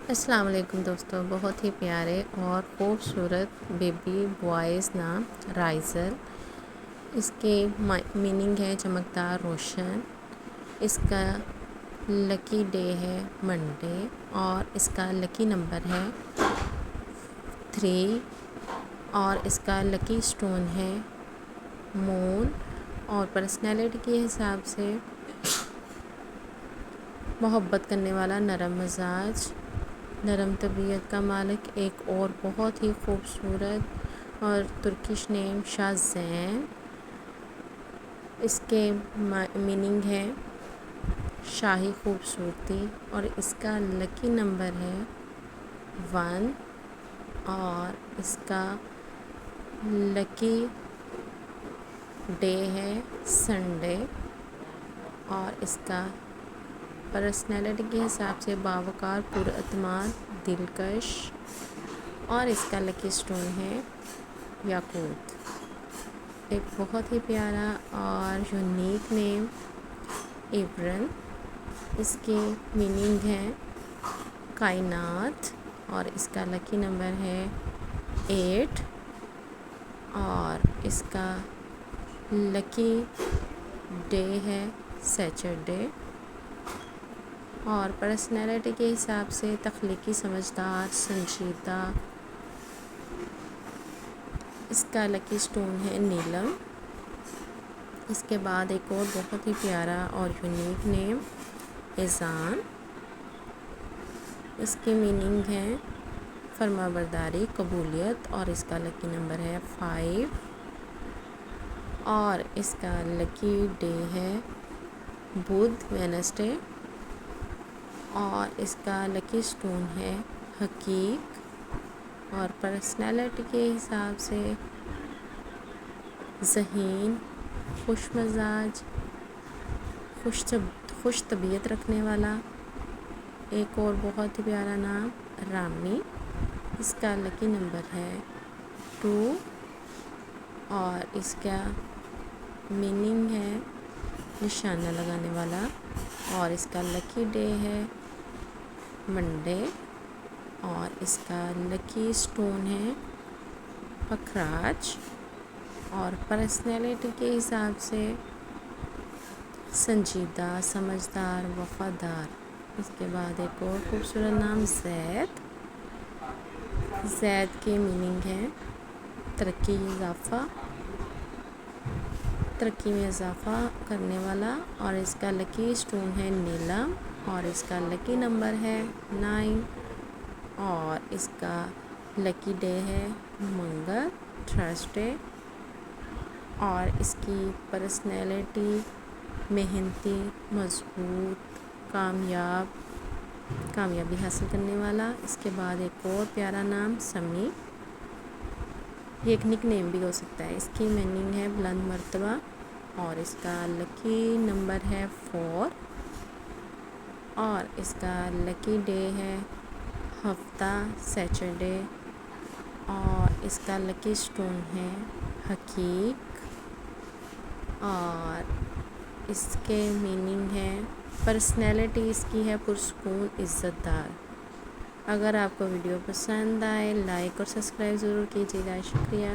السلام علیکم دوستوں، بہت ہی پیارے اور خوبصورت بیبی بوائز نام رائزل۔ اس کے میننگ ہے چمکدار روشن۔ اس کا لکی ڈے ہے منڈے اور اس کا لکی نمبر ہے 3 اور اس کا لکی سٹون ہے مون۔ اور پرسنالٹی کے حساب سے محبت کرنے والا، نرم مزاج، نرم طبیعت کا مالک۔ ایک اور بہت ہی خوبصورت اور ترکش نیم شاہزین۔ اس کے میننگ ہے شاہی خوبصورتی اور اس کا لکی نمبر ہے 1 اور اس کا لکی ڈے ہے سنڈے۔ اور اس کا پرسنالٹی کے حساب سے باوقار، پراعتماد، دلکش اور اس کا لکی سٹون ہے یاقوت۔ ایک بہت ہی پیارا اور یونیک نیم ایورن۔ اس کی میننگ ہے کائنات اور اس کا لکی نمبر ہے 8 اور اس کا لکی ڈے ہے سیچرڈے۔ اور پرسنالٹی کے حساب سے تخلیقی، سمجھدار، سنجیدہ۔ اس کا لکی سٹون ہے نیلم۔ اس کے بعد ایک اور بہت ہی پیارا اور یونیک نیم ایزان۔ اس کی میننگ ہے فرما برداری، قبولیت اور اس کا لکی نمبر ہے 5 اور اس کا لکی ڈے ہے بدھ وینسڈے۔ اور اس کا لکی سٹون ہے حقیق۔ اور پرسنالٹی کے حساب سے ذہین، خوش مزاج، خوش طبیعت رکھنے والا۔ ایک اور بہت ہی پیارا نام رامی۔ اس کا لکی نمبر ہے 2 اور اس کا میننگ ہے نشانہ لگانے والا۔ اور اس کا لکی ڈے ہے منڈے اور اس کا لکی سٹون ہے پکھراج۔ اور پرسنالٹی کے حساب سے سنجیدہ، سمجھدار، وفادار۔ اس کے بعد ایک اور خوبصورت نام زید۔ زید کی میننگ ہے ترقی میں اضافہ کرنے والا۔ اور اس کا لکی سٹون ہے نیلم اور اس کا لکی نمبر ہے 9 اور اس کا لکی ڈے ہے منگل، تھرسڈے۔ اور اس کی پرسنالٹی محنتی، مضبوط، کامیابی حاصل کرنے والا۔ اس کے بعد ایک اور پیارا نام سمی۔ یہ ایک نک نیم بھی ہو سکتا ہے۔ اس کی میننگ ہے بلند مرتبہ اور اس کا لکی نمبر ہے 4 اور اس کا لکی ڈے ہے ہفتہ، سیچرڈے۔ اور اس کا لکی سٹون ہے حقیق اور اس کے میننگ ہے پرسنالٹی اس کی ہے پرسکون، عزت دار۔ اگر آپ کو ویڈیو پسند آئے لائک اور سبسکرائب ضرور کیجیے گا۔ شکریہ۔